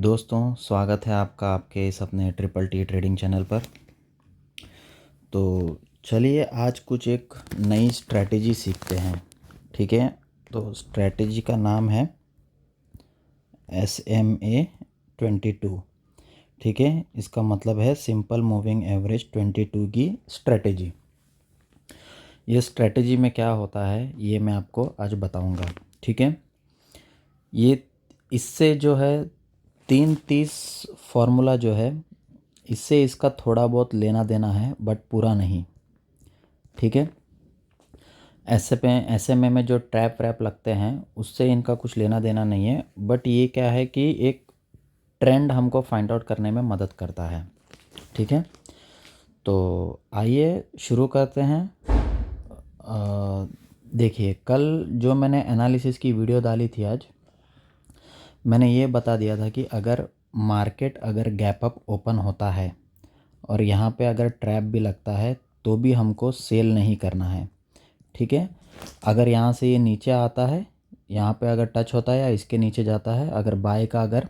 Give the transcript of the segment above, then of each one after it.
दोस्तों, स्वागत है आपका आपके इस अपने ट्रिपल टी ट्रेडिंग चैनल पर। तो चलिए आज कुछ एक नई स्ट्रैटेजी सीखते हैं। ठीक है, तो स्ट्रैटेजी का नाम है SMA 22। ठीक है, इसका मतलब है सिंपल मूविंग एवरेज 22 की स्ट्रैटेजी। ये स्ट्रैटेजी में क्या होता है ये मैं आपको आज बताऊंगा। ठीक है, ये इससे जो है 3-30 फार्मूला जो है इससे इसका थोड़ा बहुत लेना देना है, बट पूरा नहीं। ठीक है, SMA में जो ट्रैप वैप लगते हैं उससे इनका कुछ लेना देना नहीं है, बट ये क्या है कि एक ट्रेंड हमको फाइंड आउट करने में मदद करता है। ठीक है, तो आइए शुरू करते हैं। देखिए, कल जो मैंने एनालिसिस की वीडियो डाली थी, आज मैंने ये बता दिया था कि अगर मार्केट अगर गैप अप ओपन होता है और यहाँ पे अगर ट्रैप भी लगता है तो भी हमको सेल नहीं करना है। ठीक है, अगर यहाँ से ये नीचे आता है, यहाँ पे अगर टच होता है या इसके नीचे जाता है, अगर बाय का अगर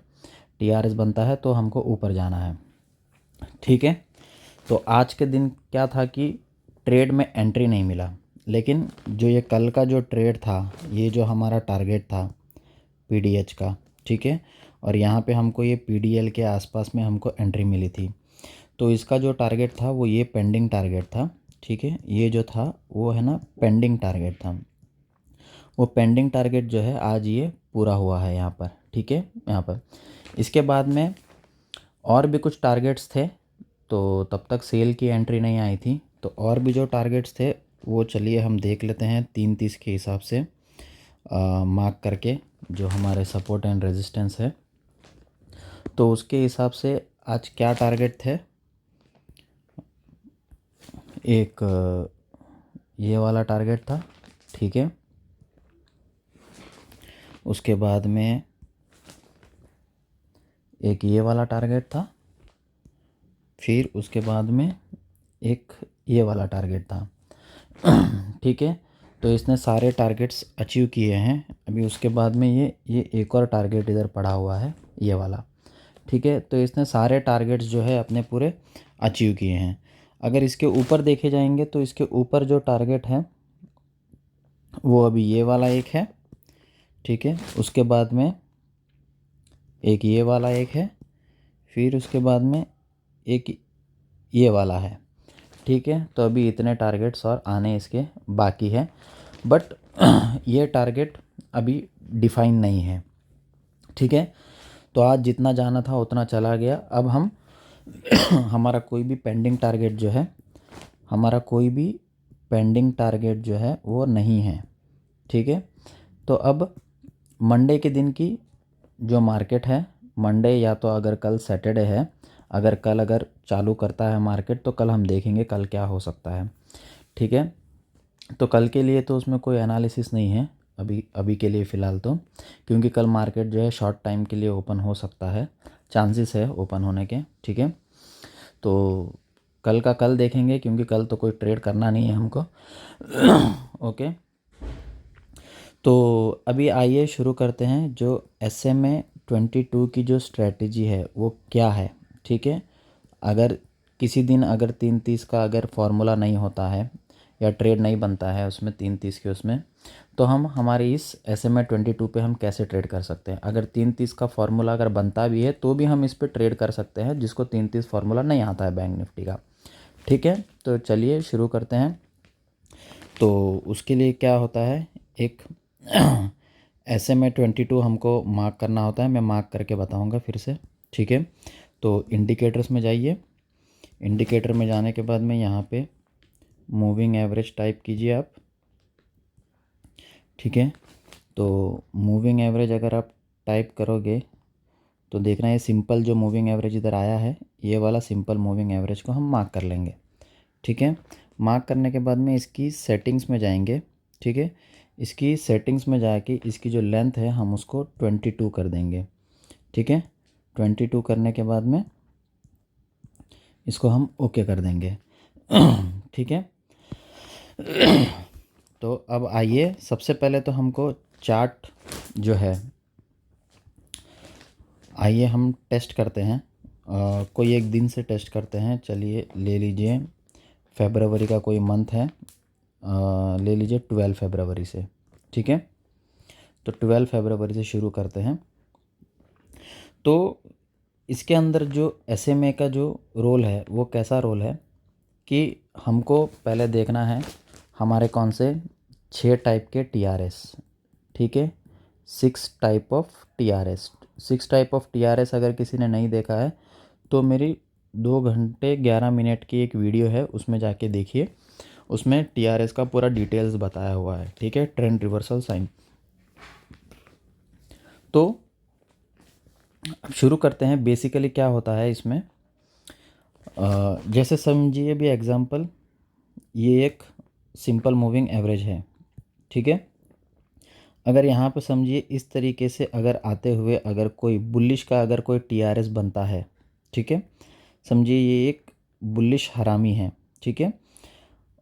TRS बनता है तो हमको ऊपर जाना है। ठीक है, तो आज के दिन क्या था कि ट्रेड में एंट्री नहीं मिला, लेकिन जो ये कल का जो ट्रेड था, ये जो हमारा टारगेट था PDH का, ठीक है, और यहाँ पे हमको ये PDL के आसपास में हमको एंट्री मिली थी। तो इसका जो टारगेट था वो ये पेंडिंग टारगेट था। ठीक है, ये जो था वो है ना पेंडिंग टारगेट था। वो पेंडिंग टारगेट जो है आज ये पूरा हुआ है यहाँ पर। ठीक है, यहाँ पर इसके बाद में और भी कुछ टारगेट्स थे, तो तब तक सेल की एंट्री नहीं आई थी। तो और भी जो टारगेट्स थे वो चलिए हम देख लेते हैं 3:30 के हिसाब से मार्क करके, जो हमारे सपोर्ट एंड रेजिस्टेंस है। तो उसके हिसाब से आज क्या टारगेट थे, एक ये वाला टारगेट था। ठीक है, उसके बाद में एक ये वाला टारगेट था, फिर उसके बाद में एक ये वाला टारगेट था। ठीक है, तो इसने सारे टारगेट्स अचीव किए हैं। अभी उसके बाद में ये एक और टारगेट इधर पड़ा हुआ है, ये वाला। ठीक है, तो इसने सारे टारगेट्स जो है अपने पूरे अचीव किए हैं। अगर इसके ऊपर देखे जाएंगे तो इसके ऊपर जो टारगेट है वो अभी ये वाला एक है। ठीक है, उसके बाद में एक ये वाला एक है, फिर उसके बाद में एक ये वाला है। ठीक है, तो अभी इतने टारगेट्स और आने इसके बाकी है, बट ये टारगेट अभी डिफाइन नहीं है। ठीक है, तो आज जितना जाना था उतना चला गया। अब हम हमारा कोई भी पेंडिंग टारगेट जो है, हमारा कोई भी पेंडिंग टारगेट जो है वो नहीं है। ठीक है, तो अब मंडे के दिन की जो मार्केट है, मंडे या तो अगर कल सैटरडे है, अगर कल अगर चालू करता है मार्केट तो कल हम देखेंगे कल क्या हो सकता है। ठीक है, तो कल के लिए तो उसमें कोई एनालिसिस नहीं है अभी के लिए फ़िलहाल तो, क्योंकि कल मार्केट जो है शॉर्ट टाइम के लिए ओपन हो सकता है, चांसेस है ओपन होने के। ठीक है, तो कल का कल देखेंगे, क्योंकि कल तो कोई ट्रेड करना नहीं है हमको। ओके, तो अभी आइए शुरू करते हैं। जो SMA 22 की जो स्ट्रेटजी है वो क्या है। ठीक है, अगर किसी दिन अगर 3:30 का अगर फार्मूला नहीं होता है या ट्रेड नहीं बनता है उसमें 3:30 के उसमें, तो हम हमारी इस SMA 22 पे हम कैसे ट्रेड कर सकते हैं। अगर 3:30 का फार्मूला अगर बनता भी है तो भी हम इस पर ट्रेड कर सकते हैं, जिसको 3:30 फार्मूला नहीं आता है बैंक निफ्टी का। ठीक है, तो चलिए शुरू करते हैं। तो उसके लिए क्या होता है, एक SMA 22 हमको मार्क करना होता है। मैं मार्क करके बताऊंगा फिर से। ठीक है, तो इंडिकेटर्स में जाइए। इंडिकेटर में जाने के बाद में यहाँ पे मूविंग एवरेज टाइप कीजिए आप। ठीक है, तो मूविंग एवरेज अगर आप टाइप करोगे तो देखना ये सिंपल जो मूविंग एवरेज इधर आया है, ये वाला सिंपल मूविंग एवरेज को हम मार्क कर लेंगे। ठीक है, मार्क करने के बाद में इसकी सेटिंग्स में जाएंगे। ठीक है, इसकी सेटिंग्स में जाके इसकी जो लेंथ है हम उसको 22 कर देंगे। ठीक है, 22 करने के बाद में इसको हम ओके कर देंगे। ठीक है, तो अब आइए, सबसे पहले तो हमको चार्ट जो है आइए हम टेस्ट करते हैं, कोई एक दिन से टेस्ट करते हैं। चलिए ले लीजिए फरवरी का कोई मंथ है, ले लीजिए 12 फरवरी से, ठीक है। तो 12 फरवरी से शुरू करते हैं। तो इसके अंदर जो SMA का जो रोल है वो कैसा रोल है कि हमको पहले देखना है हमारे कौन से 6 टाइप के TRS, ठीक है। 6 type of TRS, 6 type of TRS अगर किसी ने नहीं देखा है तो मेरी 2 घंटे 11 मिनट की एक वीडियो है, उसमें जाके देखिए। उसमें TRS का पूरा डिटेल्स बताया हुआ है, ठीक है, ट्रेंड रिवर्सल साइन। तो अब शुरू करते हैं। बेसिकली क्या होता है इसमें, जैसे समझिए भी एग्जांपल, ये एक सिंपल मूविंग एवरेज है, ठीक है। अगर यहाँ पे समझिए इस तरीके से अगर आते हुए अगर कोई बुलिश का अगर कोई TRS बनता है, ठीक है, समझिए ये एक बुलिश हरामी है, ठीक है,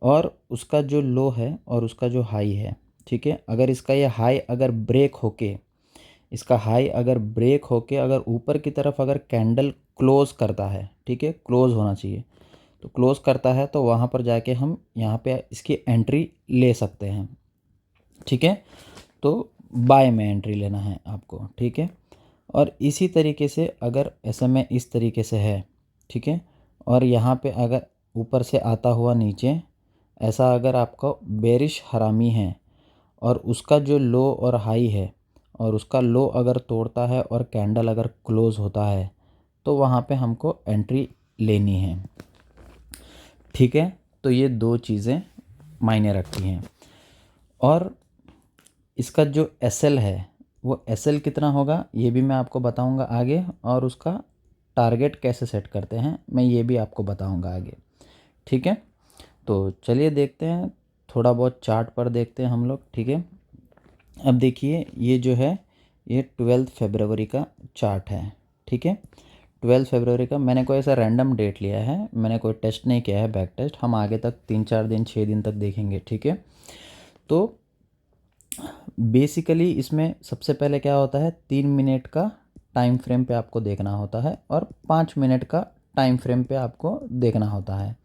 और उसका जो लो है और उसका जो हाई है, ठीक है, अगर इसका ये हाई अगर ब्रेक होके, इसका हाई अगर ब्रेक होके अगर ऊपर की तरफ अगर कैंडल क्लोज़ करता है, ठीक है, क्लोज़ होना चाहिए, तो क्लोज़ करता है तो वहाँ पर जाके हम यहाँ पे इसकी एंट्री ले सकते हैं, ठीक है। तो बाय में एंट्री लेना है आपको, ठीक है। और इसी तरीके से अगर SMA इस तरीके से है, ठीक है, और यहाँ पे अगर ऊपर से आता हुआ नीचे ऐसा अगर आपको बेरिश हरामी है और उसका जो लो और हाई है और उसका लो अगर तोड़ता है और कैंडल अगर क्लोज़ होता है तो वहाँ पे हमको एंट्री लेनी है, ठीक है। तो ये दो चीज़ें मायने रखती हैं। और इसका जो SL है वो SL कितना होगा ये भी मैं आपको बताऊंगा आगे, और उसका टारगेट कैसे सेट करते हैं मैं ये भी आपको बताऊंगा आगे, ठीक है। तो चलिए देखते हैं, थोड़ा बहुत चार्ट पर देखते हैं हम लोग, ठीक है। अब देखिए ये जो है ये 12 फरवरी का चार्ट है, ठीक है। 12 फरवरी का मैंने कोई ऐसा रैंडम डेट लिया है, मैंने कोई टेस्ट नहीं किया है, बैक टेस्ट। हम आगे तक 3-4 दिन 6 दिन तक देखेंगे, ठीक है। तो बेसिकली इसमें सबसे पहले क्या होता है, 3 मिनट का टाइम फ्रेम पे आपको देखना होता है और 5 मिनट का टाइम फ्रेम पे आपको देखना होता है,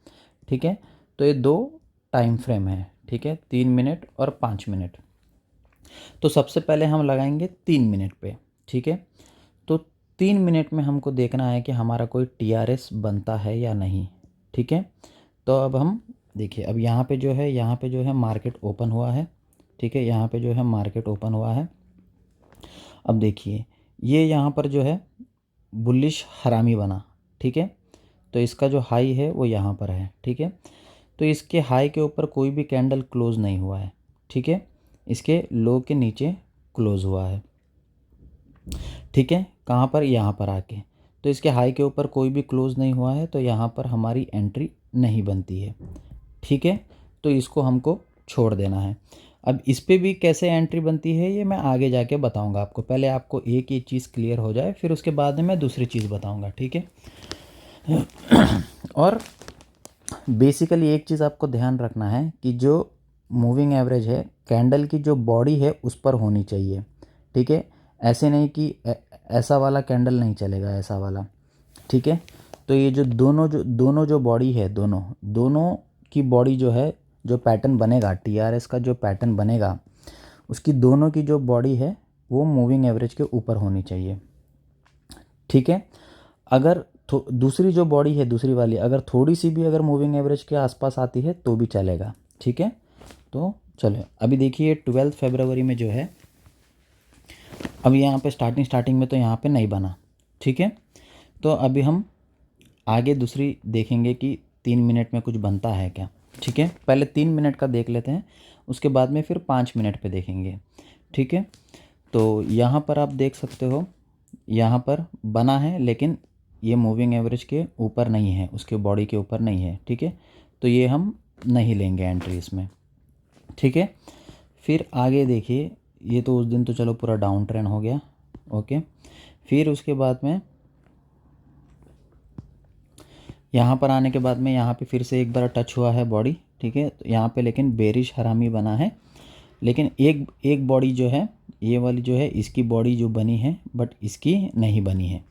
ठीक है। तो ये दो टाइम फ्रेम है, ठीक है, 3 मिनट और 5 मिनट। तो सबसे पहले हम लगाएंगे 3 मिनट पे, ठीक है। तो 3 मिनट में हमको देखना है कि हमारा कोई TRS बनता है या नहीं, ठीक है। तो अब हम देखिए, अब यहाँ पे जो है, यहाँ पे जो है मार्केट ओपन हुआ है, ठीक है, यहाँ पे जो है मार्केट ओपन हुआ है। अब देखिए ये यहाँ पर जो है बुलिश हरामी बना, ठीक है। तो इसका जो हाई है वो यहाँ पर है, ठीक है। तो इसके हाई के ऊपर कोई भी कैंडल क्लोज़ नहीं हुआ है, ठीक है, इसके लो के नीचे क्लोज़ हुआ है, ठीक है। कहाँ पर, यहाँ पर आके। तो इसके हाई के ऊपर कोई भी क्लोज़ नहीं हुआ है तो यहाँ पर हमारी एंट्री नहीं बनती है, ठीक है। तो इसको हमको छोड़ देना है। अब इस पे भी कैसे एंट्री बनती है ये मैं आगे जाके बताऊंगा आपको, पहले आपको एक ये चीज़ क्लियर हो जाए फिर उसके बाद में मैं दूसरी चीज़ बताऊंगा, ठीक है। और बेसिकली एक चीज़ आपको ध्यान रखना है कि जो मूविंग एवरेज है कैंडल की जो बॉडी है उस पर होनी चाहिए, ठीक है। ऐसे नहीं कि ऐसा वाला कैंडल नहीं चलेगा, ऐसा वाला, ठीक है। तो ये जो दोनों जो बॉडी है, दोनों दोनों की बॉडी जो है, जो पैटर्न बनेगा TRS का, जो पैटर्न बनेगा उसकी दोनों की जो बॉडी है वो मूविंग एवरेज के ऊपर होनी चाहिए, ठीक है। अगर दूसरी जो बॉडी है दूसरी वाली अगर थोड़ी सी भी अगर मूविंग एवरेज के आसपास आती है तो भी चलेगा, ठीक है। तो चलो अभी देखिए 12 फरवरी में जो है, अब यहाँ पे स्टार्टिंग में तो यहाँ पे नहीं बना, ठीक है। तो अभी हम आगे दूसरी देखेंगे कि 3 मिनट में कुछ बनता है क्या, ठीक है। पहले 3 मिनट का देख लेते हैं, उसके बाद में फिर 5 मिनट पे देखेंगे, ठीक है। तो यहाँ पर आप देख सकते हो, यहाँ पर बना है लेकिन ये मूविंग एवरेज के ऊपर नहीं है, उसके बॉडी के ऊपर नहीं है, ठीक है। तो ये हम नहीं लेंगे एंट्री इसमें, ठीक है। फिर आगे देखिए, ये तो उस दिन तो चलो पूरा डाउन ट्रेंड हो गया, ओके। फिर उसके बाद में यहाँ पर आने के बाद में यहाँ पे फिर से एक बार टच हुआ है बॉडी, ठीक है। तो यहाँ पे लेकिन बेरिश हरामी बना है, लेकिन एक एक बॉडी जो है, ये वाली जो है, इसकी बॉडी जो बनी है बट इसकी नहीं बनी है,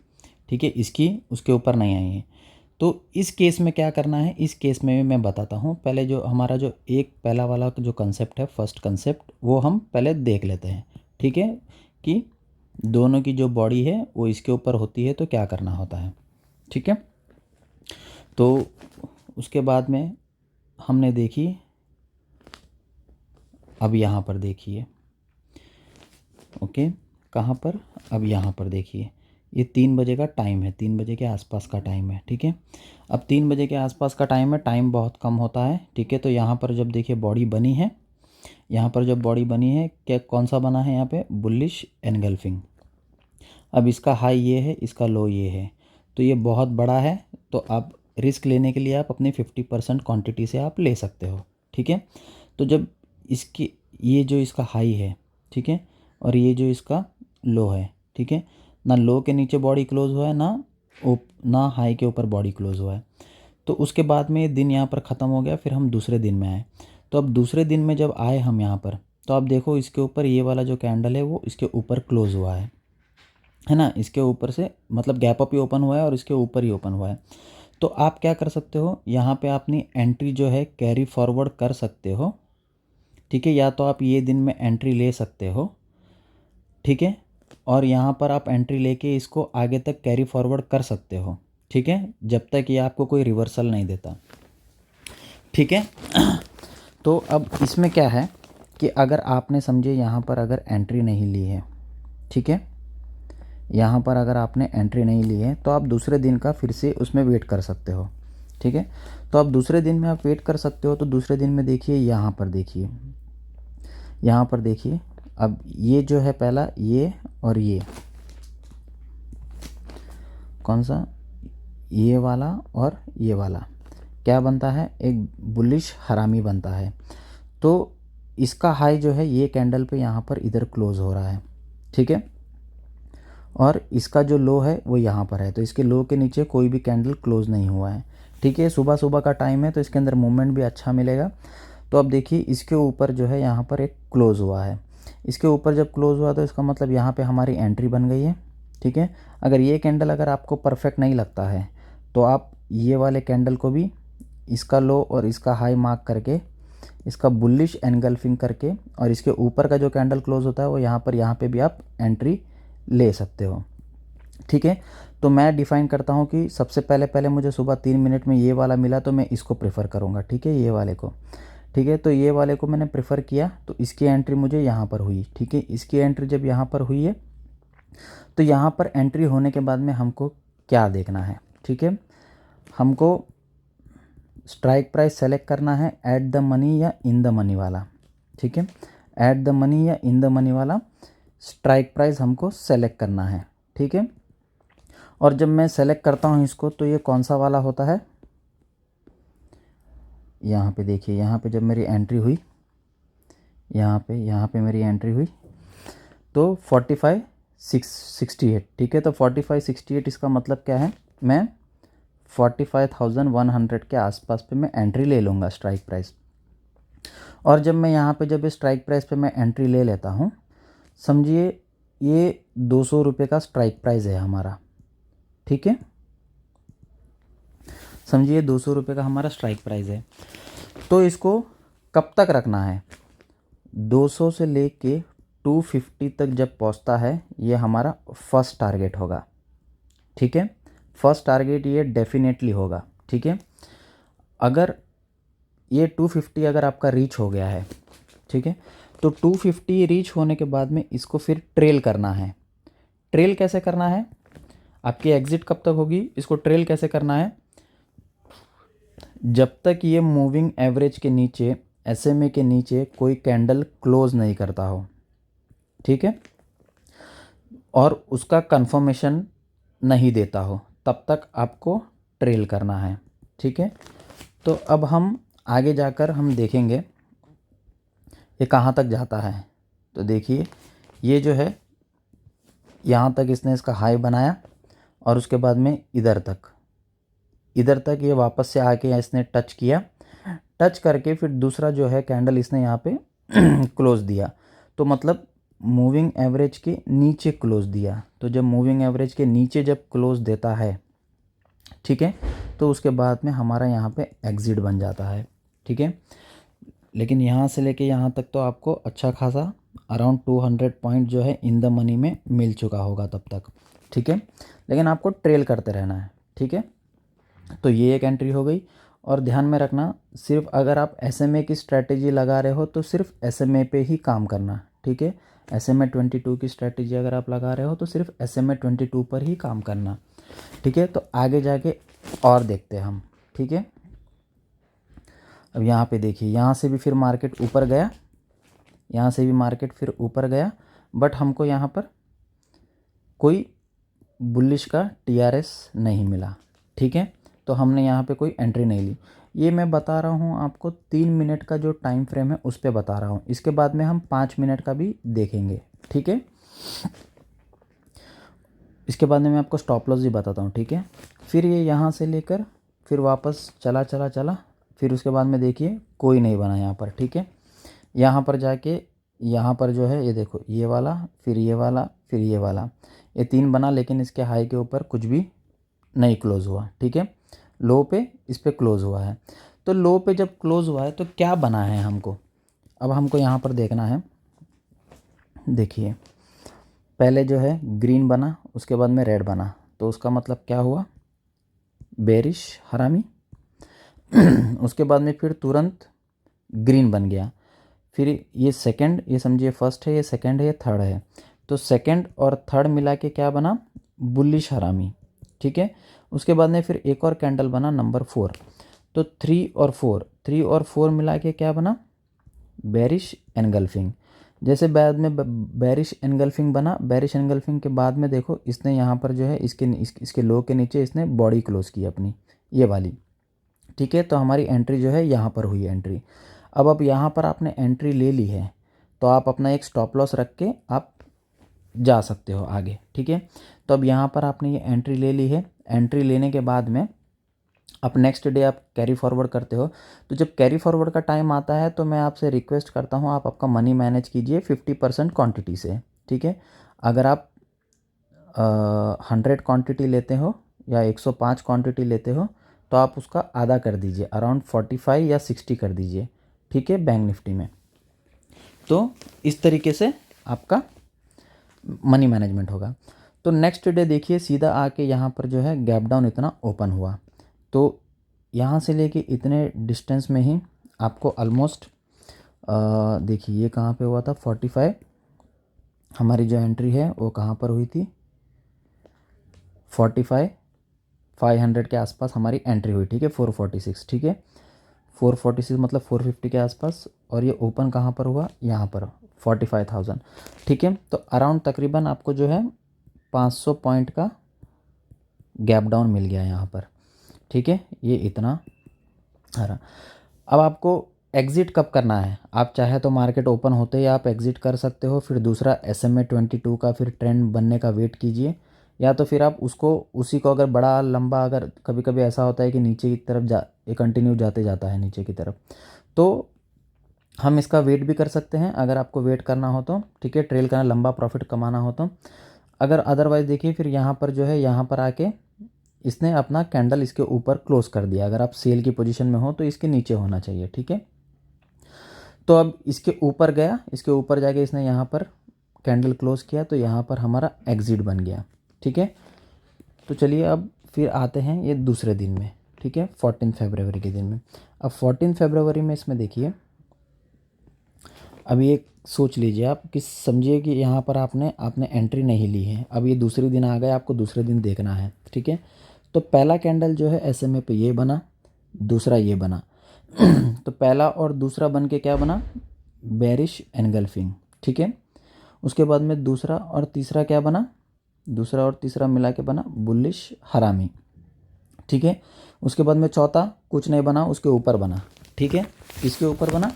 ठीक है, इसकी उसके ऊपर नहीं आई है। तो इस केस में क्या करना है, इस केस में मैं बताता हूँ। पहले जो हमारा जो एक पहला वाला जो कंसेप्ट है, फर्स्ट कंसेप्ट, वो हम पहले देख लेते हैं, ठीक है, कि दोनों की जो बॉडी है वो इसके ऊपर होती है तो क्या करना होता है, ठीक है। तो उसके बाद में हमने देखी, अब यहाँ पर देखिए, ओके, कहाँ पर, अब यहाँ पर देखिए, ये 3 बजे का टाइम है, 3 बजे के आसपास का टाइम है, ठीक है। अब 3 बजे के आसपास का टाइम है, टाइम बहुत कम होता है, ठीक है। तो यहाँ पर जब देखिए बॉडी बनी है, यहाँ पर जब बॉडी बनी है, क्या कौन सा बना है यहाँ पे, बुलिश एनगल्फिंग। अब इसका हाई ये है, इसका लो ये है, तो ये बहुत बड़ा है, तो आप रिस्क लेने के लिए आप अपनी 50% क्वांटिटी से आप ले सकते हो, ठीक है। तो जब इसकी ये जो इसका हाई है, ठीक है, और ये जो इसका लो है, ठीक है, ना लो के नीचे बॉडी क्लोज हुआ है, ना हाई के ऊपर बॉडी क्लोज हुआ है। तो उसके बाद में ये दिन यहाँ पर ख़त्म हो गया, फिर हम दूसरे दिन में आए। तो अब दूसरे दिन में जब आए हम यहाँ पर, तो आप देखो इसके ऊपर ये वाला जो कैंडल है वो इसके ऊपर क्लोज हुआ है ना, इसके ऊपर से मतलब गैप अप ही ओपन हुआ है और इसके ऊपर ही ओपन हुआ है। तो आप क्या कर सकते हो, यहाँ पे अपनी एंट्री जो है कैरी फॉरवर्ड कर सकते हो, ठीक है, या तो आप ये दिन में एंट्री ले सकते हो, ठीक है, और यहाँ पर आप एंट्री लेके इसको आगे तक कैरी फॉरवर्ड कर सकते हो, ठीक है, जब तक ये आपको कोई रिवर्सल नहीं देता, ठीक है। तो अब इसमें क्या है कि अगर आपने समझे यहाँ पर अगर एंट्री नहीं ली है, ठीक है, यहाँ पर अगर आपने एंट्री नहीं ली है तो आप दूसरे दिन का फिर से उसमें वेट कर सकते हो, ठीक है। तो आप दूसरे दिन में आप वेट कर सकते हो। तो दूसरे दिन में देखिए, यहाँ पर देखिए, यहाँ पर देखिए, अब ये जो है पहला, ये और ये कौन सा, ये वाला और ये वाला क्या बनता है, एक बुलिश हरामी बनता है। तो इसका हाई जो है ये कैंडल पे यहाँ पर इधर क्लोज हो रहा है, ठीक है, और इसका जो लो है वो यहाँ पर है। तो इसके लो के नीचे कोई भी कैंडल क्लोज नहीं हुआ है, ठीक है। सुबह सुबह का टाइम है तो इसके अंदर मूवमेंट भी अच्छा मिलेगा। तो अब देखिए इसके ऊपर जो है यहाँ पर एक क्लोज हुआ है, इसके ऊपर जब क्लोज हुआ तो इसका मतलब यहाँ पे हमारी एंट्री बन गई है, ठीक है। अगर ये कैंडल अगर आपको परफेक्ट नहीं लगता है तो आप ये वाले कैंडल को भी इसका लो और इसका हाई मार्क करके, इसका बुलिश एनगल्फिंग करके, और इसके ऊपर का जो कैंडल क्लोज होता है वो यहाँ पे भी आप एंट्री ले सकते हो, ठीक है। तो मैं डिफ़ाइन करता हूँ कि सबसे पहले मुझे सुबह 3 मिनट में ये वाला मिला तो मैं इसको प्रेफर करूँगा, ठीक है, ये वाले को, ठीक है। तो ये वाले को मैंने प्रेफर किया तो इसकी एंट्री मुझे यहाँ पर हुई, ठीक है। इसकी एंट्री जब यहाँ पर हुई है तो यहाँ पर एंट्री होने के बाद में हमको क्या देखना है, ठीक है, हमको स्ट्राइक प्राइस सेलेक्ट करना है एट द मनी या इन द मनी वाला, ठीक है, एट द मनी या इन द मनी वाला स्ट्राइक प्राइस हमको सेलेक्ट करना है, ठीक है। और जब मैं सेलेक्ट करता हूँ इसको तो ये कौन सा वाला होता है, यहाँ पे देखिए, यहाँ पे जब मेरी एंट्री हुई, यहाँ पे मेरी एंट्री हुई तो 45,668, ठीक है। तो 45,668 इसका मतलब क्या है, मैं 45,100 के आसपास पे मैं एंट्री ले लूँगा स्ट्राइक प्राइस। और जब मैं यहाँ पे जब स्ट्राइक प्राइस पे मैं एंट्री ले लेता हूँ, समझिए ये 200 रुपये का स्ट्राइक प्राइस है हमारा, ठीक है, समझिए 200 रुपये का हमारा स्ट्राइक प्राइस है। तो इसको कब तक रखना है, 200 से लेके 250 तक जब पहुंचता है ये हमारा फर्स्ट टारगेट होगा, ठीक है, फर्स्ट टारगेट ये डेफिनेटली होगा, ठीक है। अगर ये 250 अगर आपका रीच हो गया है, ठीक है, तो 250 रीच होने के बाद में इसको फिर ट्रेल करना है। ट्रेल कैसे करना है, आपकी एग्ज़िट कब तक होगी, इसको ट्रेल कैसे करना है, जब तक ये मूविंग एवरेज के नीचे, SMA के नीचे कोई कैंडल क्लोज नहीं करता हो, ठीक है, और उसका कंफर्मेशन नहीं देता हो, तब तक आपको ट्रेल करना है, ठीक है। तो अब हम आगे जाकर हम देखेंगे ये कहाँ तक जाता है। तो देखिए ये जो है यहाँ तक इसने इसका हाई बनाया और उसके बाद में इधर तक ये वापस से आके इसने टच किया, टच करके फिर दूसरा जो है कैंडल इसने यहाँ पे क्लोज दिया, तो मतलब मूविंग एवरेज के नीचे क्लोज दिया। तो जब मूविंग एवरेज के नीचे जब क्लोज देता है, ठीक है, तो उसके बाद में हमारा यहाँ पे एग्जिट बन जाता है, ठीक है। लेकिन यहाँ से लेके यहाँ तक तो आपको अच्छा खासा अराउंड 200 पॉइंट जो है इन द मनी में मिल चुका होगा तब तक, ठीक है। लेकिन आपको ट्रेल करते रहना है, ठीक है। तो ये एक एंट्री हो गई। और ध्यान में रखना, सिर्फ अगर आप SMA की स्ट्रैटेजी लगा रहे हो तो सिर्फ SMA पे ही काम करना, ठीक है। SMA 22 की स्ट्रैटेजी अगर आप लगा रहे हो तो सिर्फ SMA 22 पर ही काम करना, ठीक है। तो आगे जाके और देखते हैं हम, ठीक है। अब यहाँ पे देखिए, यहाँ से भी फिर मार्केट ऊपर गया, यहाँ से भी मार्केट फिर ऊपर गया, बट हमको यहाँ पर कोई बुलिश का TRS नहीं मिला, ठीक है। तो हमने यहाँ पे कोई एंट्री नहीं ली। ये मैं बता रहा हूँ आपको 3 मिनट का जो टाइम फ्रेम है उस पर बता रहा हूँ। इसके बाद में हम 5 मिनट का भी देखेंगे, ठीक है। इसके बाद में मैं आपको स्टॉप लॉस भी बताता हूँ, ठीक है। फिर ये यहाँ से लेकर फिर वापस चला चला चला, फिर उसके बाद में देखिए कोई नहीं बना यहाँ पर, ठीक है। यहाँ पर जाके यहाँ पर जो है ये देखो, ये वाला, फिर ये वाला, फिर ये वाला, ये 3 बना, लेकिन इसके हाई के ऊपर कुछ भी नहीं क्लोज़ हुआ, ठीक है। लो पे इस पर क्लोज़ हुआ है। तो लो पे जब क्लोज़ हुआ है तो क्या बना है हमको, अब हमको यहाँ पर देखना है। देखिए, पहले जो है ग्रीन बना, उसके बाद में रेड बना, तो उसका मतलब क्या हुआ, बेरिश हरामी। उसके बाद में फिर तुरंत ग्रीन बन गया। फिर ये सेकंड, ये समझिए फर्स्ट है, ये सेकंड है, ये थर्ड है, तो सेकंड और थर्ड मिला के क्या बना, बुलिश हरामी, ठीक है। उसके बाद में फिर एक और कैंडल बना नंबर 4, तो 3 और 4 मिला के क्या बना, बेरिश एनगल्फिंग। जैसे बाद में बेरिश एनगल्फिंग बना, बेरिश एनगल्फिंग के बाद में देखो इसने यहाँ पर जो है इसके लो के नीचे इसने बॉडी क्लोज की अपनी, ये वाली, ठीक है। तो हमारी एंट्री जो है यहाँ पर हुई एंट्री। अब यहाँ पर आपने एंट्री ले ली है, तो आप अपना एक स्टॉप लॉस रख के आप जा सकते हो आगे, ठीक है। तो अब यहाँ पर आपने ये एंट्री ले ली है। एंट्री लेने के बाद में अब नेक्स्ट डे आप कैरी फॉरवर्ड करते हो। तो जब कैरी फॉरवर्ड का टाइम आता है तो मैं आपसे रिक्वेस्ट करता हूँ, आप आपका मनी मैनेज कीजिए 50% क्वांटिटी से, ठीक है। अगर आप 100 क्वांटिटी लेते हो या 105 क्वांटिटी लेते हो तो आप उसका आधा कर दीजिए, अराउंड 45 या 60 कर दीजिए, ठीक है, बैंक निफ्टी में। तो इस तरीके से आपका मनी मैनेजमेंट होगा। तो नेक्स्ट डे देखिए, सीधा आके यहाँ पर जो है गैप डाउन इतना ओपन हुआ, तो यहाँ से लेके इतने डिस्टेंस में ही आपको ऑलमोस्ट देखिए ये कहाँ पे हुआ था, 45 हमारी जो एंट्री है वो कहाँ पर हुई थी, 45 500 के आसपास हमारी एंट्री हुई, ठीक है, 446, ठीक है, 446 मतलब 450 के आसपास। और ये ओपन कहाँ पर हुआ, यहाँ पर 45,000, ठीक है। तो अराउंड तकरीबन आपको जो है 500 पॉइंट का गैप डाउन मिल गया यहाँ पर, ठीक है, ये इतना आ रहा। अब आपको एग्ज़िट कब करना है, आप चाहे तो मार्केट ओपन होते ही आप एग्ज़िट कर सकते हो, फिर दूसरा SMA 22 का फिर ट्रेंड बनने का वेट कीजिए, या तो फिर आप उसी को अगर बड़ा लंबा, अगर कभी कभी ऐसा होता है कि नीचे की तरफ कंटिन्यू जाते जाता है नीचे की तरफ, तो हम इसका वेट भी कर सकते हैं अगर आपको वेट करना हो तो, ठीक है, ट्रेल करना, लंबा प्रॉफिट कमाना हो तो। अगर अदरवाइज़ देखिए, फिर यहाँ पर जो है यहाँ पर आके इसने अपना कैंडल इसके ऊपर क्लोज कर दिया, अगर आप सेल की पोजीशन में हो तो इसके नीचे होना चाहिए, ठीक है। तो अब इसके ऊपर गया, इसके ऊपर जाके इसने यहाँ पर कैंडल क्लोज किया, तो यहाँ पर हमारा एग्जिट बन गया, ठीक है। तो चलिए अब फिर आते हैं ये दूसरे दिन में, ठीक है, 14 फरवरी के दिन में। अब 14 फरवरी में इसमें देखिए, अब ये सोच लीजिए आप कि समझिए कि यहाँ पर आपने एंट्री नहीं ली है, अब ये दूसरे दिन आ गए, आपको दूसरे दिन देखना है, ठीक है। तो पहला कैंडल जो है SMA पे ये बना, दूसरा ये बना। तो पहला और दूसरा बन के क्या बना, बेरिश एनगल्फिंग, ठीक है। उसके बाद में दूसरा और तीसरा क्या बना, दूसरा और तीसरा मिला के बना बुलिश हरामी, ठीक है। उसके बाद में चौथा कुछ नहीं बना, उसके ऊपर बना, ठीक है। किसके ऊपर बना,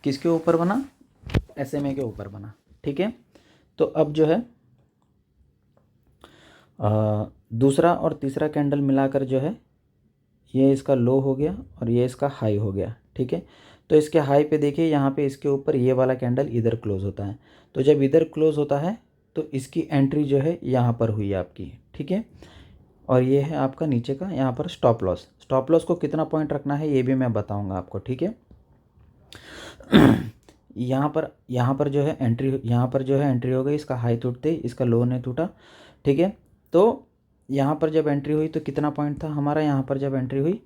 किसके ऊपर बना, SMA के ऊपर बना, ठीक है। तो अब जो है दूसरा और तीसरा कैंडल मिलाकर जो है ये इसका लो हो गया और ये इसका हाई हो गया, ठीक है। तो इसके हाई पे देखिए यहाँ पे इसके ऊपर ये वाला कैंडल इधर क्लोज होता है, तो जब इधर क्लोज होता है तो इसकी एंट्री जो है यहाँ पर हुई आपकी, ठीक है। और ये है आपका नीचे का यहाँ पर स्टॉप लॉस। स्टॉप लॉस को कितना पॉइंट रखना है ये भी मैं बताऊँगा आपको, ठीक है। यहाँ पर जो है एंट्री हो गई, इसका हाई टूटते ही इसका लो ने टूटा, ठीक है। तो यहाँ पर जब एंट्री हुई तो कितना पॉइंट था हमारा, यहाँ पर जब एंट्री हुई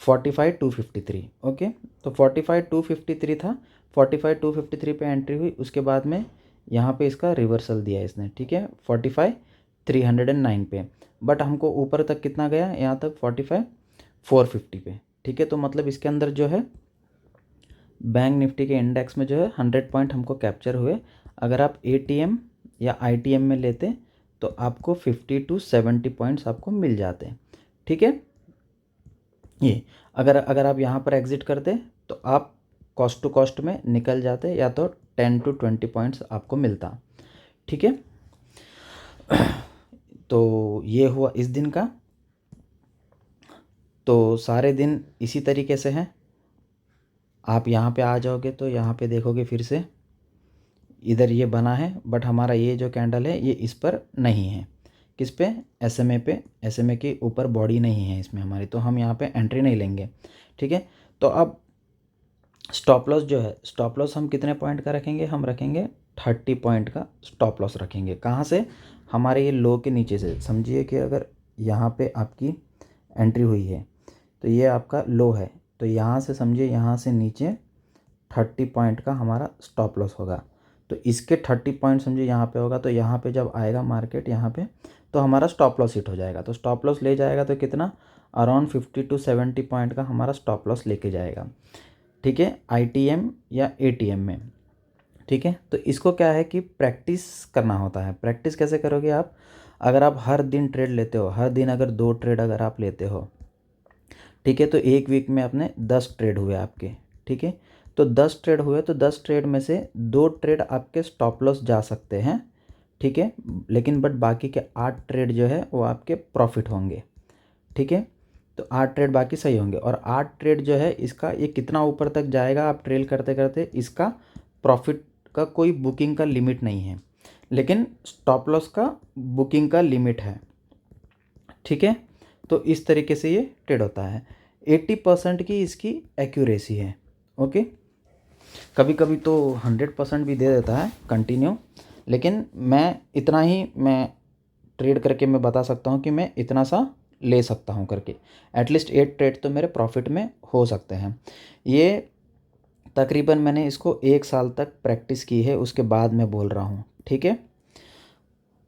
45,253, ओके। तो 45,253 था, 45,253 पे एंट्री हुई, उसके बाद में यहाँ पे इसका रिवर्सल दिया इसने, ठीक है, 45,309 पे। बट हमको ऊपर तक कितना गया, यहाँ तक 45,450 पे, ठीक है। तो मतलब इसके अंदर जो है बैंक निफ्टी के इंडेक्स में जो है 100 पॉइंट हमको कैप्चर हुए। अगर आप ATM या ITM में लेते तो आपको 50 to 70 पॉइंट्स आपको मिल जाते, ठीक है। ये अगर आप यहाँ पर एग्ज़िट करते तो आप कॉस्ट टू कॉस्ट में निकल जाते, या तो 10 to 20 पॉइंट्स आपको मिलता, ठीक है। तो ये हुआ इस दिन का। तो सारे दिन इसी तरीके से हैं। आप यहाँ पे आ जाओगे तो यहाँ पे देखोगे फिर से इधर ये बना है, बट हमारा ये जो कैंडल है ये इस पर नहीं है। किस पे, SMA पे। SMA के ऊपर बॉडी नहीं है इसमें हमारी, तो हम यहाँ पे एंट्री नहीं लेंगे, ठीक है। तो अब स्टॉप लॉस जो है, स्टॉप लॉस हम कितने पॉइंट का रखेंगे, हम रखेंगे 30 पॉइंट का स्टॉप लॉस रखेंगे। कहाँ से, हमारे ये लो के नीचे से। समझिए कि अगर यहाँ पे आपकी एंट्री हुई है तो ये आपका लो है, तो यहाँ से समझिए यहाँ से नीचे 30 पॉइंट का हमारा स्टॉप लॉस होगा। तो इसके 30 पॉइंट समझिए यहाँ पे होगा, तो यहाँ पे जब आएगा मार्केट यहाँ पे तो हमारा स्टॉप लॉस हिट हो जाएगा। तो स्टॉप लॉस ले जाएगा तो कितना, अराउंड 50 to 70 पॉइंट का हमारा स्टॉप लॉस लेके जाएगा, ठीक है, ITM या ATM में, ठीक है। तो इसको क्या है कि प्रैक्टिस करना होता है। प्रैक्टिस कैसे करोगे आप, अगर आप हर दिन ट्रेड लेते हो, हर दिन अगर 2 ट्रेड अगर आप लेते हो, ठीक है, तो एक वीक में अपने 10 ट्रेड हुए आपके, ठीक है। तो 10 ट्रेड हुए तो 10 ट्रेड में से 2 ट्रेड आपके स्टॉप लॉस जा सकते हैं, ठीक है, लेकिन बट बाकी के 8 ट्रेड जो है वो आपके प्रॉफिट होंगे, ठीक है। तो 8 ट्रेड बाकी सही होंगे, और 8 ट्रेड जो है इसका ये कितना ऊपर तक जाएगा आप ट्रेल करते करते, इसका प्रॉफिट का कोई बुकिंग का लिमिट नहीं है, लेकिन स्टॉप लॉस का बुकिंग का लिमिट है, ठीक है। तो इस तरीके से ये ट्रेड होता है। 80% की इसकी एक्यूरेसी है, ओके। कभी कभी तो 100% भी दे देता है कंटिन्यू, लेकिन मैं इतना ही मैं ट्रेड करके मैं बता सकता हूँ कि मैं इतना सा ले सकता हूँ करके। एटलीस्ट 8 ट्रेड तो मेरे प्रॉफिट में हो सकते हैं। ये तकरीबन मैंने इसको 1 साल तक प्रैक्टिस की है, उसके बाद मैं बोल रहा हूँ, ठीक है।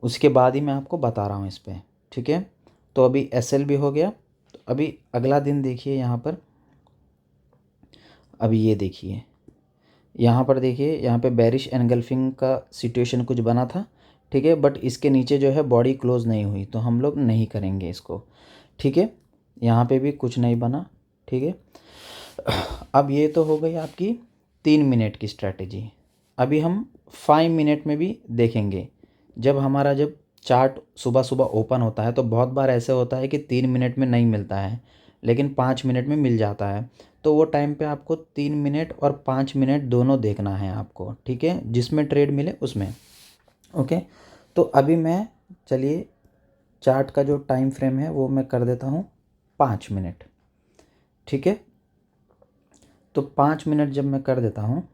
उसके बाद ही मैं आपको बता रहा हूँ इस पर, ठीक है। तो अभी SL भी हो गया। तो अभी अगला दिन देखिए यहाँ पर, अभी ये देखिए यहाँ पर, देखिए यहाँ पे बेरिश एनगल्फिंग का सिचुएशन कुछ बना था, ठीक है, बट इसके नीचे जो है बॉडी क्लोज नहीं हुई, तो हम लोग नहीं करेंगे इसको, ठीक है। यहाँ पे भी कुछ नहीं बना, ठीक है। अब ये तो हो गई आपकी 3 मिनट की स्ट्रैटेजी। अभी हम 5 मिनट में भी देखेंगे। जब चार्ट सुबह सुबह ओपन होता है तो बहुत बार ऐसे होता है कि 3 मिनट में नहीं मिलता है, लेकिन 5 मिनट में मिल जाता है। तो वो टाइम पे आपको 3 मिनट और 5 मिनट दोनों देखना है आपको, ठीक है, जिसमें ट्रेड मिले उसमें, ओके। तो अभी मैं, चलिए, चार्ट का जो टाइम फ्रेम है वो मैं कर देता हूँ 5 मिनट, ठीक है। तो 5 मिनट जब मैं कर देता हूँ,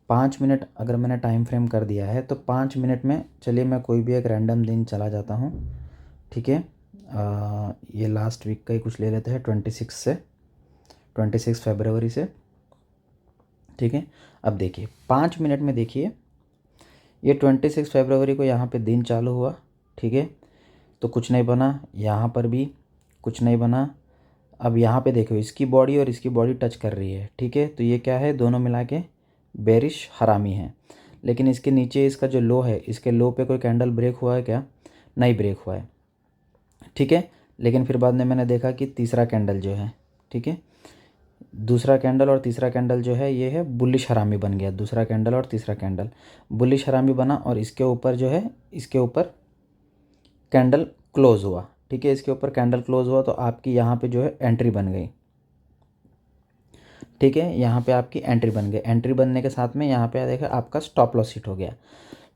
5 मिनट अगर मैंने टाइम फ्रेम कर दिया है तो 5 मिनट में, चलिए मैं कोई भी एक रैंडम दिन चला जाता हूँ, ठीक है। ये लास्ट वीक का ही कुछ ले लेते हैं, 26 फरवरी से, ठीक है। अब देखिए 5 मिनट में देखिए, ये 26 फरवरी को यहाँ पे दिन चालू हुआ, ठीक है। तो कुछ नहीं बना, यहाँ पर भी कुछ नहीं बना। अब यहाँ पे देखो इसकी बॉडी और इसकी बॉडी टच कर रही है, ठीक है। तो ये क्या है, दोनों मिला के बेरिश हरामी है। लेकिन इसके नीचे इसका जो लो है, इसके लो पे कोई कैंडल ब्रेक हुआ है क्या, नहीं ब्रेक हुआ है, ठीक है। लेकिन फिर बाद में मैंने देखा कि तीसरा कैंडल जो है, ठीक है, दूसरा कैंडल और तीसरा कैंडल जो है ये है बुलिश हरामी बन गया। दूसरा कैंडल और तीसरा कैंडल बुलिश हरामी बना, और इसके ऊपर जो है, इसके ऊपर कैंडल क्लोज़ हुआ, ठीक है, इसके ऊपर कैंडल क्लोज़ हुआ तो आपकी यहाँ पे जो है एंट्री बन गई, ठीक है, यहाँ पे आपकी एंट्री बन गई। एंट्री बनने के साथ में यहाँ पे देखा आपका स्टॉप लॉस हिट हो गया,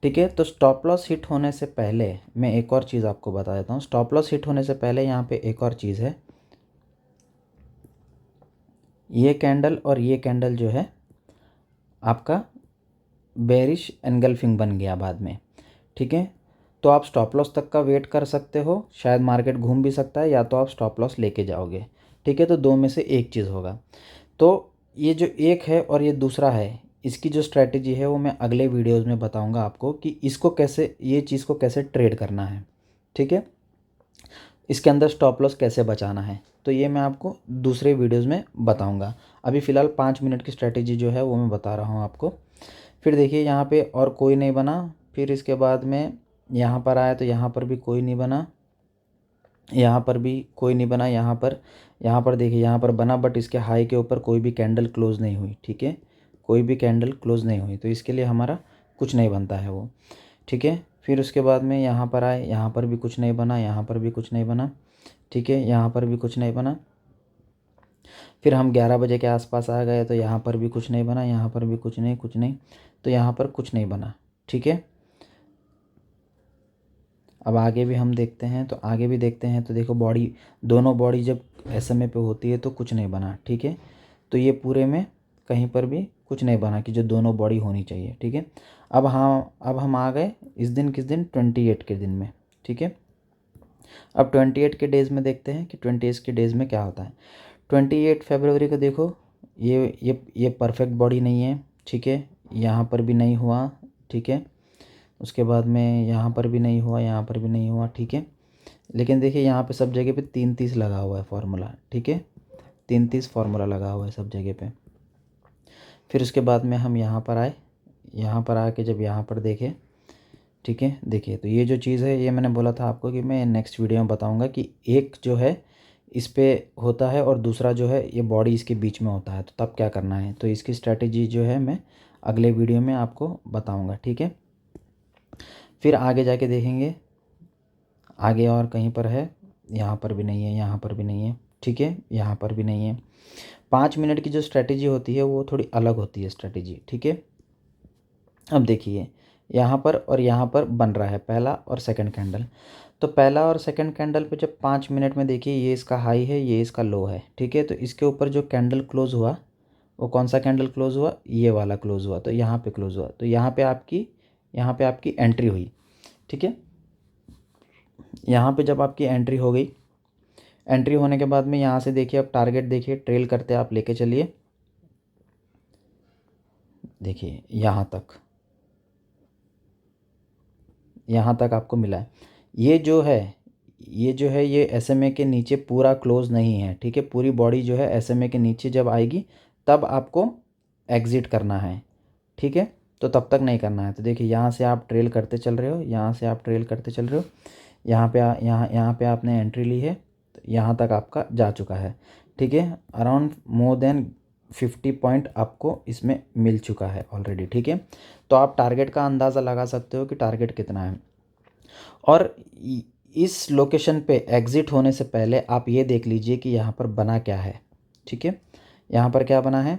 ठीक है। तो स्टॉप लॉस हिट होने से पहले मैं एक और चीज़ आपको बता देता हूँ। स्टॉप लॉस हिट होने से पहले यहाँ पे एक और चीज़ है, ये कैंडल और ये कैंडल जो है आपका बेरिश एनगल्फिंग बन गया बाद में, ठीक है। तो आप स्टॉप लॉस तक का वेट कर सकते हो, शायद मार्केट घूम भी सकता है, या तो आप स्टॉप लॉस लेके जाओगे, ठीक है। तो दो में से एक चीज़ होगा। तो ये जो एक है और ये दूसरा है, इसकी जो स्ट्रैटेजी है वो मैं अगले वीडियोज़ में बताऊंगा आपको कि इसको कैसे, ये चीज़ को कैसे ट्रेड करना है, ठीक है, इसके अंदर स्टॉप लॉस कैसे बचाना है। तो ये मैं आपको दूसरे वीडियोज़ में बताऊंगा। अभी फ़िलहाल 5 मिनट की स्ट्रैटेजी जो है वो मैं बता रहा हूँ आपको। फिर देखिए यहाँ पे और कोई नहीं बना, फिर इसके बाद में यहाँ पर आया तो यहाँ पर भी कोई नहीं बना, यहाँ पर भी कोई नहीं बना, यहाँ पर देखिए यहाँ पर बना, बट इसके हाई के ऊपर कोई भी कैंडल क्लोज़ नहीं हुई, ठीक है, कोई भी कैंडल क्लोज़ नहीं हुई, तो इसके लिए हमारा कुछ नहीं बनता है वो, ठीक है। फिर उसके बाद में यहाँ पर आए, यहाँ पर भी कुछ नहीं बना, यहाँ पर भी कुछ नहीं बना, ठीक है, यहाँ पर भी कुछ नहीं बना। फिर हम 11 बजे के आसपास आ गए तो यहाँ पर भी कुछ नहीं बना, यहाँ पर भी कुछ नहीं, तो यहाँ पर कुछ नहीं बना, ठीक है। अब आगे भी हम देखते हैं, तो आगे भी देखते हैं, तो देखो बॉडी, दोनों बॉडी जब SMA पे होती है तो कुछ नहीं बना, ठीक है। तो ये पूरे में कहीं पर भी कुछ नहीं बना कि जो दोनों बॉडी होनी चाहिए, ठीक है। अब हम आ गए इस दिन, किस दिन, 28 के दिन में, ठीक है। अब 28 के डेज़ में देखते हैं कि 28 के डेज़ में क्या होता है। 28 फरवरी को देखो, ये परफेक्ट बॉडी नहीं है, ठीक है, यहाँ पर भी नहीं हुआ, ठीक है, उसके बाद में यहाँ पर भी नहीं हुआ, यहाँ पर भी नहीं हुआ, ठीक है। लेकिन देखिए यहाँ पे सब जगह पे 330 लगा हुआ है फार्मूला, ठीक है, 330 फार्मूला लगा हुआ है सब जगह पे। फिर उसके बाद में हम यहाँ पर आए, यहाँ पर आके जब यहाँ पर देखें, ठीक है, देखिए तो ये जो चीज़ है, ये मैंने बोला था आपको कि मैं नेक्स्ट वीडियो में बताऊँगा कि एक जो है इस पे होता है और दूसरा जो है ये बॉडी इसके बीच में होता है, तो तब क्या करना है। तो इसकी स्ट्रैटेजी जो है मैं अगले वीडियो में आपको बताऊँगा, ठीक है। फिर आगे जाके देखेंगे, आगे और कहीं पर है, यहाँ पर भी नहीं है, यहाँ पर भी नहीं है, ठीक है, यहाँ पर भी नहीं है। 5 मिनट की जो स्ट्रैटेजी होती है वो थोड़ी अलग होती है स्ट्रैटेजी, ठीक है। अब देखिए यहाँ पर और यहाँ पर बन रहा है पहला और सेकंड कैंडल। तो पहला और सेकंड कैंडल पे जब 5 मिनट में देखिए, ये इसका हाई है, ये इसका लो है, ठीक है। तो इसके ऊपर जो कैंडल क्लोज हुआ, वो कौन सा कैंडल क्लोज हुआ, ये वाला क्लोज हुआ, तो यहाँ पे क्लोज हुआ, तो यहाँ पे आपकी एंट्री हुई, ठीक है। यहाँ पे जब आपकी एंट्री हो गई, एंट्री होने के बाद में यहाँ से देखिए, अब टारगेट देखिए, ट्रेल करते आप लेके चलिए, देखिए यहाँ तक आपको मिला है। ये जो है ये SMA के नीचे पूरा क्लोज नहीं है, ठीक है। पूरी बॉडी जो है SMA के नीचे जब आएगी तब आपको एग्ज़िट करना है, ठीक है। तो तब तक नहीं करना है। तो देखिए यहाँ से आप ट्रेल करते चल रहे हो, यहाँ से आप ट्रेल करते चल रहे हो, यहाँ पे आपने एंट्री ली है, तो यहाँ तक आपका जा चुका है, ठीक है। अराउंड मोर देन 50 पॉइंट आपको इसमें मिल चुका है ऑलरेडी, ठीक है। तो आप टारगेट का अंदाज़ा लगा सकते हो कि टारगेट कितना है। और इस लोकेशन पे एग्ज़िट होने से पहले आप ये देख लीजिए कि यहाँ पर बना क्या है, ठीक है। यहाँ पर क्या बना है,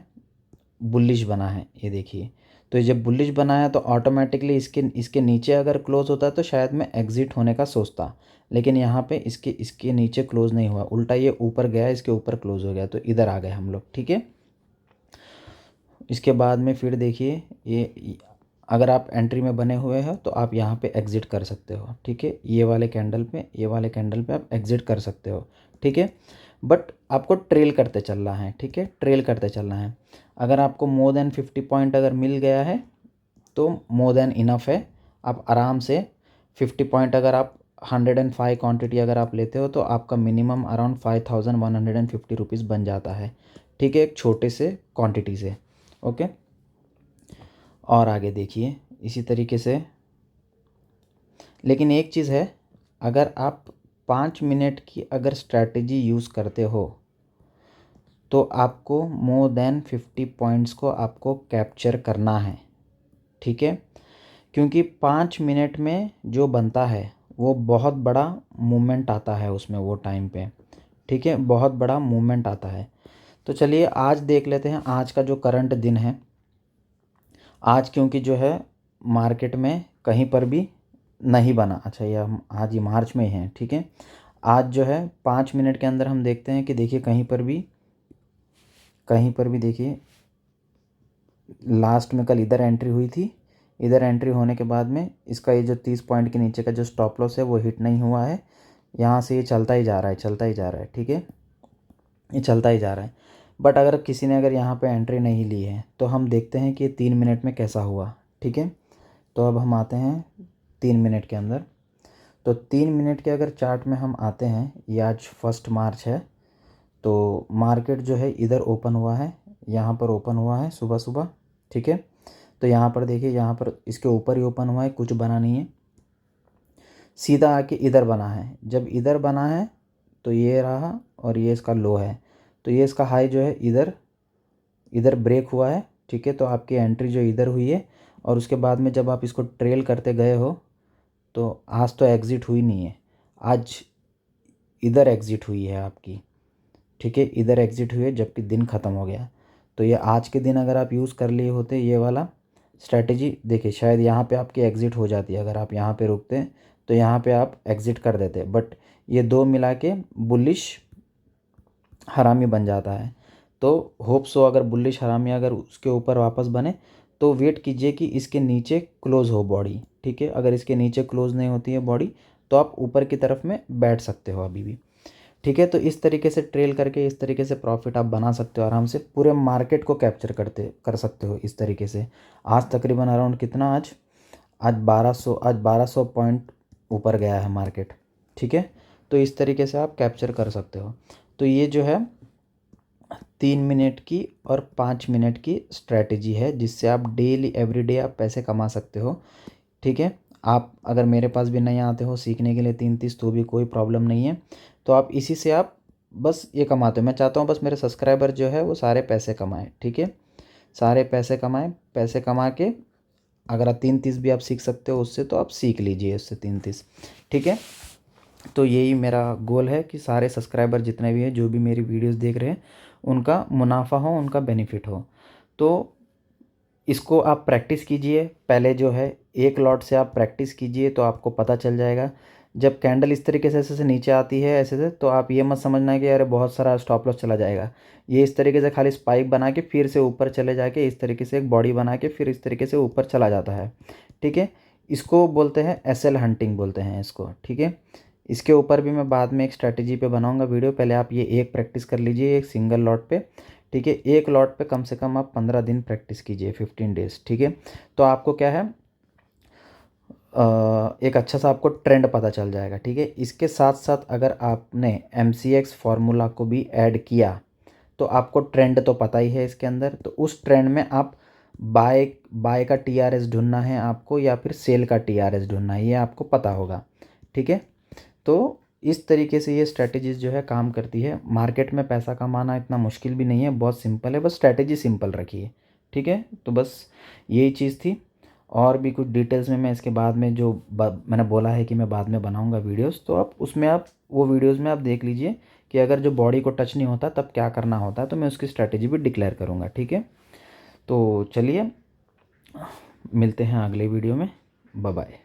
बुलिश बना है, ये देखिए। तो जब बुलिश बना है तो ऑटोमेटिकली इसके नीचे अगर क्लोज़ होता तो शायद मैं एग्ज़िट होने का सोचता, लेकिन यहाँ पे इसके नीचे क्लोज़ नहीं हुआ, उल्टा ये ऊपर गया, इसके ऊपर क्लोज़ हो गया, तो इधर आ गए हम लोग, ठीक है। इसके बाद में फिर देखिए, ये अगर आप एंट्री में बने हुए हो तो आप यहाँ पे एग्ज़िट कर सकते हो, ठीक है। ये वाले कैंडल पे आप एग्ज़िट कर सकते हो, ठीक है। बट आपको ट्रेल करते चलना है, ठीक है, ट्रेल करते चलना है। अगर आपको मोर देन 50 पॉइंट अगर मिल गया है तो मोर देन इनफ है। आप आराम से 50 पॉइंट, अगर आप 105 क्वांटिटी अगर आप लेते हो तो आपका मिनिमम अराउंड 5150 रुपीज़ बन जाता है, ठीक है, एक छोटे से क्वांटिटी से, ओके। और आगे देखिए इसी तरीके से। लेकिन एक चीज़ है, अगर आप 5 मिनट की अगर स्ट्रैटेजी यूज़ करते हो तो आपको मोर देन 50 पॉइंट्स को आपको कैप्चर करना है, ठीक है। क्योंकि 5 मिनट में जो बनता है वो बहुत बड़ा मूवमेंट आता है उसमें वो टाइम पे, ठीक है, बहुत बड़ा मूवमेंट आता है। तो चलिए आज देख लेते हैं आज का जो करंट दिन है। आज क्योंकि जो है मार्केट में कहीं पर भी नहीं बना, अच्छा ये हम आज ही मार्च में ही हैं, ठीक है। आज जो है 5 मिनट के अंदर हम देखते हैं कि देखिए कहीं पर भी देखिए लास्ट में कल इधर एंट्री हुई थी, इधर एंट्री होने के बाद में इसका ये जो 30 पॉइंट के नीचे का जो स्टॉप लॉस है वो हिट नहीं हुआ है। यहाँ से ये चलता ही जा रहा है, चलता ही जा रहा है, ठीक है, ये चलता ही जा रहा है। बट अगर किसी ने अगर यहाँ पे एंट्री नहीं ली है तो हम देखते हैं कि ये 3 मिनट में कैसा हुआ, ठीक है। तो अब हम आते हैं 3 मिनट के अंदर। तो 3 मिनट के अगर चार्ट में हम आते हैं, ये आज 1 मार्च है, तो मार्केट जो है इधर ओपन हुआ है, यहाँ पर ओपन हुआ है सुबह सुबह, ठीक है। तो यहाँ पर देखिए, यहाँ पर इसके ऊपर ही ओपन हुआ है, कुछ बना नहीं है, सीधा आके इधर बना है। जब इधर बना है तो ये रहा और ये इसका लो है, तो ये इसका हाई जो है इधर इधर ब्रेक हुआ है, ठीक है। तो आपकी एंट्री जो इधर हुई है और उसके बाद में जब आप इसको ट्रेल करते गए हो तो आज तो एग्ज़िट हुई नहीं है, आज इधर एग्ज़िट हुई है आपकी, ठीक है, इधर एग्ज़िट हुई है जबकि दिन ख़त्म हो गया। तो ये आज के दिन अगर आप यूज़ कर लिए होते ये वाला स्ट्रैटेजी, देखिए शायद यहाँ पे आपकी एग्ज़िट हो जाती है, अगर आप यहाँ पे रुकते तो यहाँ पे आप एग्ज़िट कर देते, बट ये दो मिला के बुलिश हरामी बन जाता है। तो होप सो अगर बुलिश हरामी अगर उसके ऊपर वापस बने तो वेट कीजिए कि इसके नीचे क्लोज़ हो बॉडी, ठीक है। अगर इसके नीचे क्लोज़ नहीं होती है बॉडी तो आप ऊपर की तरफ में बैठ सकते हो अभी भी, ठीक है। तो इस तरीके से ट्रेल करके इस तरीके से प्रॉफिट आप बना सकते हो आराम से, पूरे मार्केट को कैप्चर कर सकते हो इस तरीके से। आज तकरीबन अराउंड कितना, आज 1200 पॉइंट ऊपर गया है मार्केट, ठीक है। तो इस तरीके से आप कैप्चर कर सकते हो। तो ये जो है 3 मिनट की और 5 मिनट की स्ट्रैटेजी है जिससे आप डेली एवरीडे आप पैसे कमा सकते हो, ठीक है। आप अगर मेरे पास भी नहीं आते हो सीखने के लिए 3-30 तो भी कोई प्रॉब्लम नहीं है, तो आप इसी से आप बस ये कमाते हो। मैं चाहता हूँ बस मेरे सब्सक्राइबर जो है वो सारे पैसे कमाएं, ठीक है, सारे पैसे कमाएं। पैसे कमा के अगर आप 3-30 भी आप सीख सकते हो उससे तो आप सीख लीजिए उससे 3-30, ठीक है। तो यही मेरा गोल है कि सारे सब्सक्राइबर जितने भी हैं जो भी मेरी वीडियोस देख रहे हैं उनका मुनाफा हो, उनका बेनिफिट हो। तो इसको आप प्रैक्टिस कीजिए, पहले जो है एक लॉट से आप प्रैक्टिस कीजिए तो आपको पता चल जाएगा। जब कैंडल इस तरीके से ऐसे से नीचे आती है ऐसे से, तो आप ये मत समझना कि अरे बहुत सारा स्टॉप लॉस चला जाएगा। ये इस तरीके से खाली स्पाइक बना के फिर से ऊपर चले जाके इस तरीके से एक बॉडी बना के फिर इस तरीके से ऊपर चला जाता है, ठीक है। इसको बोलते हैं एसएल हंटिंग बोलते हैं इसको, ठीक है। इसके ऊपर भी मैं बाद में एक स्ट्रैटेजी पे बनाऊंगा वीडियो, पहले आप ये एक प्रैक्टिस कर लीजिए एक सिंगल लॉट पे, ठीक है। एक लॉट पे कम से कम आप 15 दिन प्रैक्टिस कीजिए, 15 डेज़, ठीक है। तो आपको क्या है एक अच्छा सा आपको ट्रेंड पता चल जाएगा, ठीक है। इसके साथ साथ अगर आपने MCX फार्मूला को भी ऐड किया तो आपको ट्रेंड तो पता ही है इसके अंदर, तो उस ट्रेंड में आप बाय बाय का TRS ढूंढना है आपको या फिर सेल का TRS ढूंढना है, ये आपको पता होगा, ठीक है। तो इस तरीके से ये स्ट्रैटेजीज जो है काम करती है। मार्केट में पैसा कमाना इतना मुश्किल भी नहीं है, बहुत सिंपल है, बस स्ट्रैटेजी सिंपल रखिए, ठीक है। तो बस यही चीज़ थी, और भी कुछ डिटेल्स में मैं इसके बाद में जो मैंने बोला है कि मैं बाद में बनाऊंगा वीडियोस, तो आप उसमें आप वो वीडियोस में आप देख लीजिए कि अगर जो बॉडी को टच नहीं होता तब क्या करना होता है, तो मैं उसकी स्ट्रैटेजी भी डिक्लेयर करूँगा, ठीक है। तो चलिए मिलते हैं अगले वीडियो में, बाय बाय।